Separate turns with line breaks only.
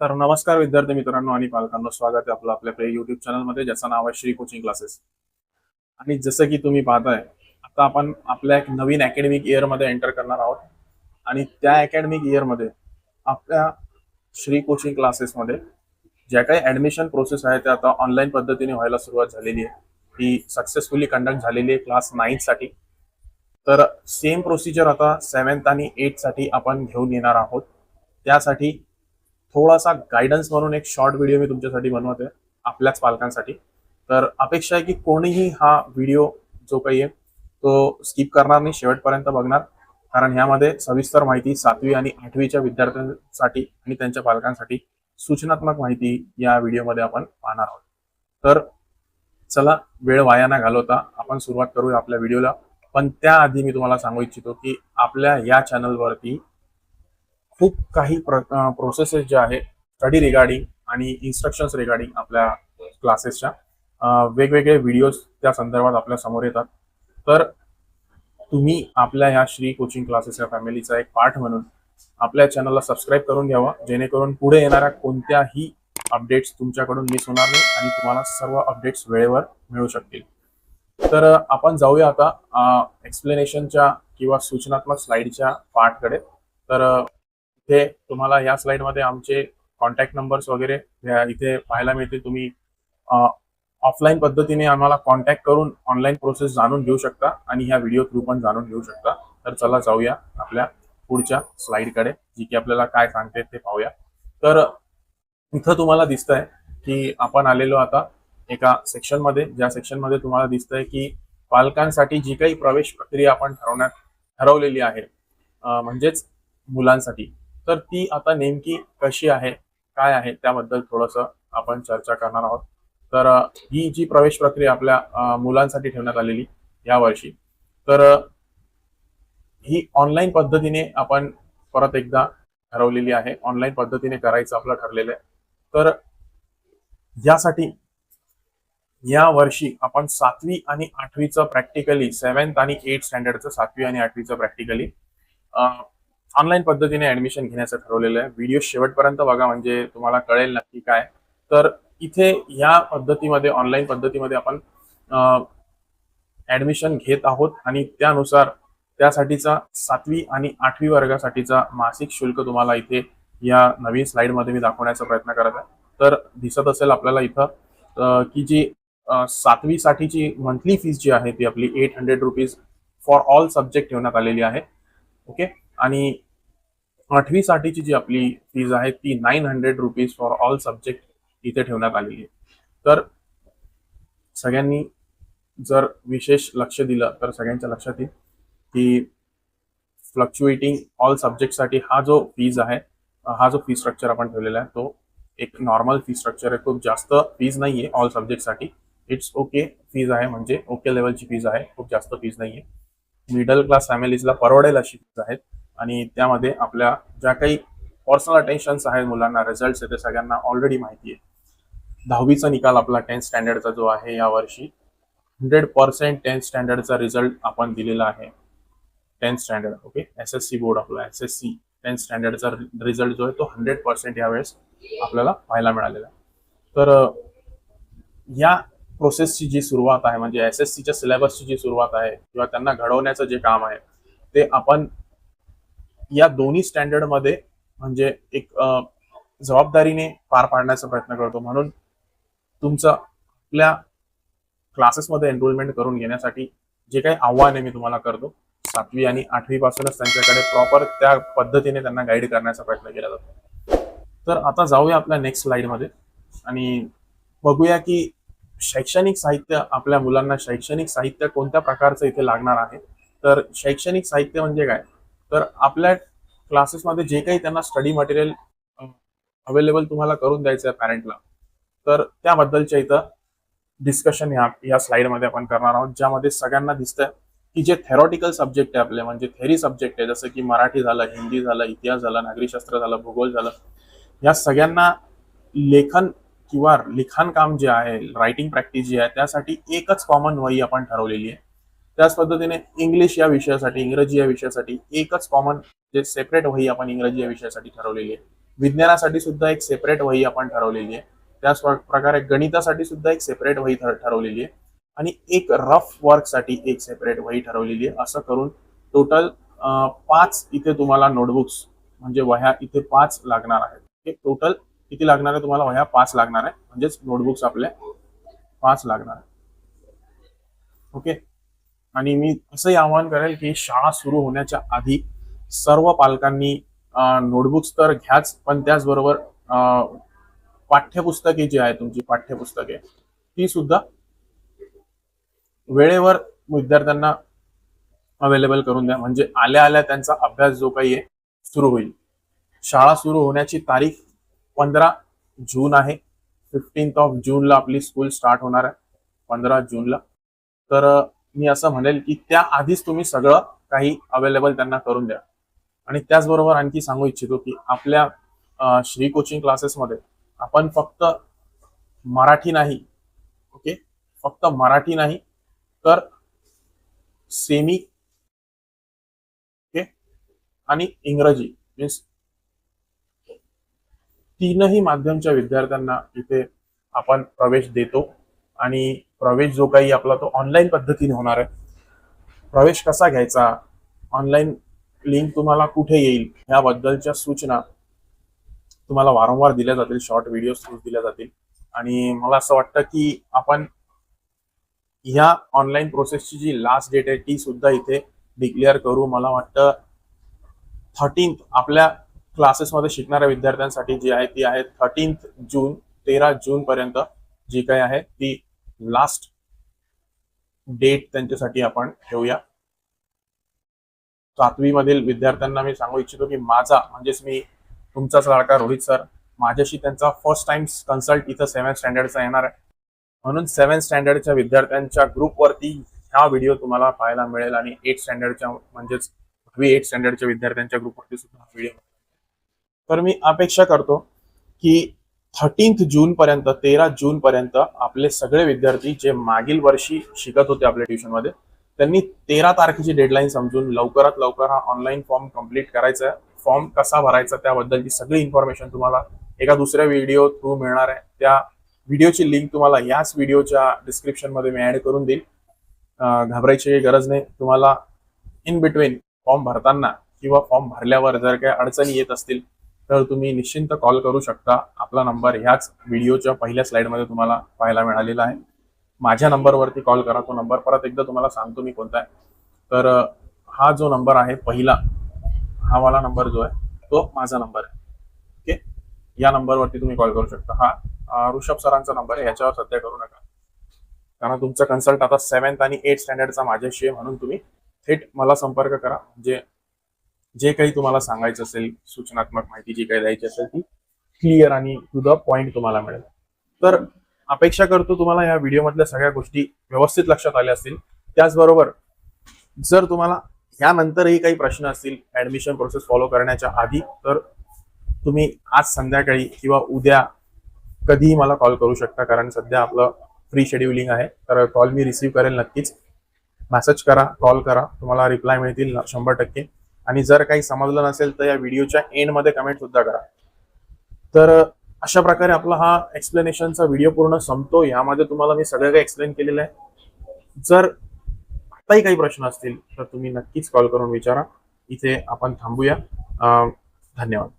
तर नमस्कार विद्यार्थी मित्रांनो आणि पालकांनो, स्वागत आहे आपलं आपल्या युट्यूब चॅनलमध्ये, ज्याचं नाव आहे श्री कोचिंग क्लासेस. आणि जसं की तुम्ही पाहताय, आता आपण आपल्या एक नवीन अकॅडमिक इयरमध्ये एंटर करणार आहोत. आणि त्या अकॅडमिक इयरमध्ये आपल्या श्री कोचिंग क्लासेसमध्ये ज्या काही ऍडमिशन प्रोसेस आहे त्या आता ऑनलाईन पद्धतीने व्हायला सुरुवात झालेली आहे. ही सक्सेसफुली कंडक्ट झालेली आहे क्लास 9 साठी. तर सेम प्रोसिजर आता 7th आणि 8th साठी आपण घेऊन येणार आहोत. त्यासाठी थोडासा गायडन्स म्हणून एक शॉर्ट व्हिडिओ मी तुमच्यासाठी बनवत आहे, आपल्याच पालकांसाठी. तर अपेक्षा आहे की कोणीही हा व्हिडिओ जो काही आहे तो स्किप करणार नाही, शेवटपर्यंत बघणार. कारण ह्यामध्ये सविस्तर माहिती 7वी आणि 8वीच्या विद्यार्थ्यांसाठी आणि त्यांच्या पालकांसाठी सूचनात्मक माहिती या व्हिडिओमध्ये आपण पाहणार आहोत. तर चला, वेळ वाया न घालवता आपण सुरुवात करूया आपल्या व्हिडिओला. पण त्याआधी मी तुम्हाला सांगू इच्छितो की आपल्या या चॅनलवरती खूप काही प्रोसेसेस ज्या आहे स्टडी रिगार्डिंग आणि इन्स्ट्रक्शन्स रिगार्डिंग आपल्या क्लासेसच्या वेगवेगळे व्हिडिओज त्या संदर्भात आपल्या समोर येतात. तर तुम्ही आपल्या या श्री कोचिंग क्लासेस या फॅमिलीचा एक पार्ट म्हणून आपल्या चॅनलला सबस्क्राईब करून घ्यावा, जेणेकरून पुढे येणाऱ्या कोणत्याही अपडेट्स तुमच्याकडून मिस होणार नाही आणि तुम्हाला सर्व अपडेट्स वेळेवर मिळू शकतील. तर आपण जाऊया आता एक्सप्लेनेशनच्या किंवा सूचनात्मक स्लाइडच्या पार्टकडे. तर इथे तुम्हाला या स्लाइडमध्ये आमचे कॉन्टॅक्ट नंबर्स वगैरे इथे पाहायला मिळतील. तुम्ही ऑफलाईन पद्धतीने आम्हाला कॉन्टॅक्ट करून ऑनलाईन प्रोसेस जाणून घेऊ शकता आणि ह्या व्हिडिओ थ्रू पण जाणून घेऊ शकता. तर चला जाऊया आपल्या पुढच्या स्लाइडकडे, जी की आपल्याला काय सांगते ते पाहूया. तर इथं तुम्हाला दिसतंय की आपण आलेलो आता एका सेक्शनमध्ये, ज्या सेक्शनमध्ये तुम्हाला दिसतंय की पालकांसाठी जी काही प्रवेश प्रक्रिया आपण ठरवलेली आहे, म्हणजेच मुलांसाठी, तर ती आता नेमकी कशी आहे, काय आहे, त्याबद्दल थोडंसं आपण चर्चा करणार आहोत. तर ही जी प्रवेश प्रक्रिया आपल्या मुलांसाठी ठेवण्यात आलेली यावर्षी, तर ही ऑनलाईन पद्धतीने आपण परत एकदा ठरवलेली आहे. ऑनलाईन पद्धतीने करायचं आपलं ठरलेलं आहे. तर यासाठी या वर्षी आपण 7वी आणि 8वीचं प्रॅक्टिकली, 7th आणि 8th स्टँडर्डचं 7वी आणि 8वीचं प्रॅक्टिकली ऑनलाईन पद्धतीने ऍडमिशन घेण्याचं ठरवलेलं आहे. व्हिडिओ शेवटपर्यंत बघा, म्हणजे तुम्हाला कळेल नक्की काय. तर इथे या पद्धतीमध्ये, ऑनलाईन पद्धतीमध्ये आपण ऍडमिशन घेत आहोत आणि त्यानुसार त्यासाठीचा 7वी आणि 8वी वर्गासाठीचा मासिक शुल्क तुम्हाला इथे या नवीन स्लाइडमध्ये मी दाखवण्याचा प्रयत्न करत आहे. तर दिसत असेल आपल्याला इथं की जी 7वी साठीची मंथली फीस जी आहे ती आपली 800 रुपीज फॉर ऑल सब्जेक्ट ठेवण्यात आलेली आहे. ओके. आणि 8वी साठीची जी आपली फीज आहे ती 900 रुपीज फॉर ऑल सब्जेक्ट इथे ठेवण्यात आलेली आहे. तर सगळ्यांनी जर विशेष लक्ष दिलं तर सगळ्यांच्या लक्षात येईल की फ्लक्च्युएटिंग ऑल सब्जेक्टसाठी हा जो फीज आहे, हा जो फी स्ट्रक्चर आपण ठेवलेला आहे तो एक नॉर्मल फी स्ट्रक्चर आहे. खूप जास्त फीज नाहीये ऑल सब्जेक्टसाठी. इट्स ओके फीज आहे, म्हणजे ओके लेवलची फीज आहे, खूप जास्त फीज नाहीये. मिडल क्लास फॅमिलीजला परवडेल अशी फीज आहेत. आणि त्यामध्ये आपल्या ज्या काही पर्सनल अटेन्शन्स आहेत मुलांना, रिझल्ट्स आहे, ते सगळ्यांना ऑलरेडी माहिती आहे. 10वीचा निकाल आपला 10th स्टँडर्डचा जो आहे यावर्षी 100% 10th स्टँडर्डचा रिझल्ट आपण दिलेला आहे. 10th standard, okay, SSC board आपला SSC 10th स्टँडर्डचा रिझल्ट जो आहे तो 100% यावेळेस आपल्याला पाहायला मिळालेला आहे. तर या प्रोसेसची जी सुरुवात आहे, म्हणजे SSCच्या सिलेबसची जी सुरुवात आहे किंवा त्यांना घडवण्याचं जे काम आहे ते आपण या दोन्ही स्टँडर्डमध्ये म्हणजे एक जबाबदारीने पार पाडण्याचा प्रयत्न करतो. म्हणून तुमचं आपल्या क्लासेसमध्ये एनरोलमेंट करून घेण्यासाठी जे काही आव्हान आहे मी तुम्हाला करतो, 7वी आणि 8वी पासूनच त्यांच्याकडे प्रॉपर त्या पद्धतीने त्यांना गाईड करण्याचा प्रयत्न केला जातो. तर आता जाऊया आपल्या नेक्स्ट स्लाइडमध्ये आणि बघूया की शैक्षणिक साहित्य, आपल्या मुलांना शैक्षणिक साहित्य कोणत्या प्रकारचं इथे लागणार आहे. तर शैक्षणिक साहित्य म्हणजे काय, तर आपल्या क्लासेसमध्ये जे काही त्यांना स्टडी मटेरियल अवेलेबल तुम्हाला करून द्यायचं आहे पॅरेंटला, तर त्याबद्दलच्या इथं डिस्कशन या स्लाइडमध्ये आपण करणार आहोत, ज्यामध्ये सगळ्यांना दिसतंय की जे थेरॉटिकल सब्जेक्ट आहे आपले, म्हणजे थेरी सब्जेक्ट आहे, जसं की मराठी झालं, हिंदी झालं, इतिहास झाला, नागरिकशास्त्र झालं, भूगोल झालं, या सगळ्यांना लेखन किंवा लिखाण काम जे आहे, रायटिंग प्रॅक्टिस जी आहे, त्यासाठी एकच कॉमन वही आपण ठरवलेली आहे. त्याच पद्धतीने इंग्लिश या विषयासाठी, इंग्रजी या विषयासाठी एकच कॉमन जे सेपरेट वही आपण इंग्रजी या विषयासाठी ठरवलेली आहे. विज्ञानासाठी सुद्धा एक सेपरेट वही आपण ठरवलेली आहे. त्याच प्रकारे गणितासाठी सुद्धा एक सेपरेट वही ठरवलेली आहे आणि एक रफ वर्कसाठी एक सेपरेट वही ठरवलेली आहे. असं करून टोटल 5 इथे तुम्हाला नोटबुक्स म्हणजे वह्या इथे 5 लागणार आहेत. हे टोटल किती लागणार आहे तुम्हाला? वह्या 5 लागणार आहे, म्हणजेच नोटबुक्स आपल्या 5 लागणार आहे. ओके. आणि मी असंही आवाहन करेल की शाळा सुरू होण्याच्या आधी सर्व पालकांनी नोटबुक्स तर घ्याच, पण त्याचबरोबर पाठ्यपुस्तके जी आहे तुमची पाठ्यपुस्तके ती सुद्धा वेळेवर विद्यार्थ्यांना अवेलेबल करून द्या, म्हणजे आल्या आल्या त्यांचा अभ्यास जो काही आहे सुरू होईल. शाळा सुरू होण्याची तारीख 15 जून आहे. 15 जूनला आपली स्कूल स्टार्ट होणार आहे, 15 जूनला. तर मी असं म्हणेल की त्या आधीच तुम्ही सगळं काही अवेलेबल त्यांना करून द्या. आणि त्याचबरोबर आणखी सांगू इच्छितो की आपल्या श्री कोचिंग क्लासेसमध्ये आपण फक्त मराठी नाही, ओके, फक्त मराठी नाही तर सेमी, ओके, आणि इंग्रजी मीन्स तीनही माध्यमच्या विद्यार्थ्यांना इथे आपण प्रवेश देतो. आणि प्रवेश जो काही आपला तो ऑनलाईन पद्धतीने होणार आहे. प्रवेश कसा घ्यायचा, ऑनलाईन लिंक तुम्हाला कुठे येईल, याबद्दलच्या सूचना तुम्हाला वारंवार दिल्या जातील, शॉर्ट व्हिडिओ थ्रू दिल्या जातील. आणि मला असं वाटतं की आपण ह्या ऑनलाईन प्रोसेसची जी लास्ट डेट आहे ती सुद्धा इथे डिक्लेअर करू. मला वाटतं 13 आपल्या क्लासेसमध्ये शिकणाऱ्या विद्यार्थ्यांसाठी जी आहे ती आहे 13 जून, 13 जून पर्यंत जी काही आहे ती लास्ट डेट त्यांच्यासाठी आपण ठेवूया. 7वी मधील विद्यार्थ्यांना मी सांगू इच्छितो की माझा म्हणजेच मी तुमचाच लाडका रोहित सर, माझ्याशी त्यांचा फर्स्ट टाइम कन्सल्ट इथं 7th स्टँडर्डचा येणार आहे. म्हणून 7th स्टँडर्डच्या विद्यार्थ्यांच्या ग्रुपवरती हा व्हिडिओ तुम्हाला पाहायला मिळेल आणि 8th स्टँडर्डच्या म्हणजेच 8th स्टँडर्डच्या विद्यार्थ्यांच्या ग्रुपवरती सुद्धा हा व्हिडिओ. तर मी अपेक्षा करतो की 13 जून पर्यंत, 13 जून पर्यंत आपले सगळे विद्यार्थी जे मागील वर्षी शिकत होते आपल्या ट्युशनमध्ये त्यांनी 13 तारखेची डेडलाईन समजून लवकरात लवकर हा ऑनलाईन फॉर्म कंप्लीट करायचा आहे. फॉर्म कसा भरायचा त्याबद्दलची सगळी इन्फॉर्मेशन तुम्हाला एका दुसऱ्या व्हिडिओ थ्रू मिळणार आहे. त्या व्हिडिओची लिंक तुम्हाला याच व्हिडिओच्या डिस्क्रिप्शन मध्ये मी ऍड करून देईल. घाबरायची काही गरज नाही. तुम्हाला इन बिटवीन फॉर्म भरताना किंवा फॉर्म भरल्यावर जर काही अडचणी येत असतील तर तुम्ही निश्चिंत कॉल करू शकता. आपला नंबर ह्याच व्हिडिओच्या पहिल्या स्लाइडमध्ये तुम्हाला पाहायला मिळालेला आहे. माझ्या नंबरवरती कॉल करा. तो नंबर परत एकदा तुम्हाला सांगतो मी कोणता आहे. तर हा जो नंबर आहे पहिला, हा वाला नंबर जो आहे तो माझा नंबर आहे. ओके, या नंबरवरती तुम्ही कॉल करू शकता. हा ऋषभ सरांचा नंबर आहे, याच्यावर सध्या करू नका, कारण तुमचा कन्सल्ट आता 7th आणि 8th स्टँडर्डचा माझ्याशी आहे. म्हणून तुम्ही थेट मला संपर्क करा. म्हणजे जे काही तुम्हाला सांगायचं असेल, सूचनात्मक माहिती जी काही द्यायची असेल ती क्लिअर आणि टू द पॉइंट तुम्हाला मिळेल. तर अपेक्षा करतो तुम्हाला या व्हिडिओमधल्या सगळ्या गोष्टी व्यवस्थित लक्षात आल्या असतील. त्याचबरोबर जर तुम्हाला यानंतरही काही प्रश्न असतील ऍडमिशन प्रोसेस फॉलो करण्याच्या आधी, तर तुम्ही आज संध्याकाळी किंवा उद्या कधीही मला कॉल करू शकता, कारण सध्या आपलं फ्री शेड्युलिंग आहे. तर कॉल मी रिसीव्ह करेल नक्कीच. मेसेज करा, कॉल करा, तुम्हाला रिप्लाय मिळतील 100%. आणि जर काही समजलं नसेल तर या व्हिडिओच्या एंडमध्ये कमेंट सुद्धा करा. तर अशा प्रकारे आपला हा एक्सप्लेनेशनचा व्हिडिओ पूर्ण संपतो. यामध्ये तुम्हाला मी सगळं काही एक्सप्लेन केलेलं आहे. जर आताही काही प्रश्न असतील तर तुम्ही नक्कीच कॉल करून विचारा. इथे आपण थांबूया. धन्यवाद.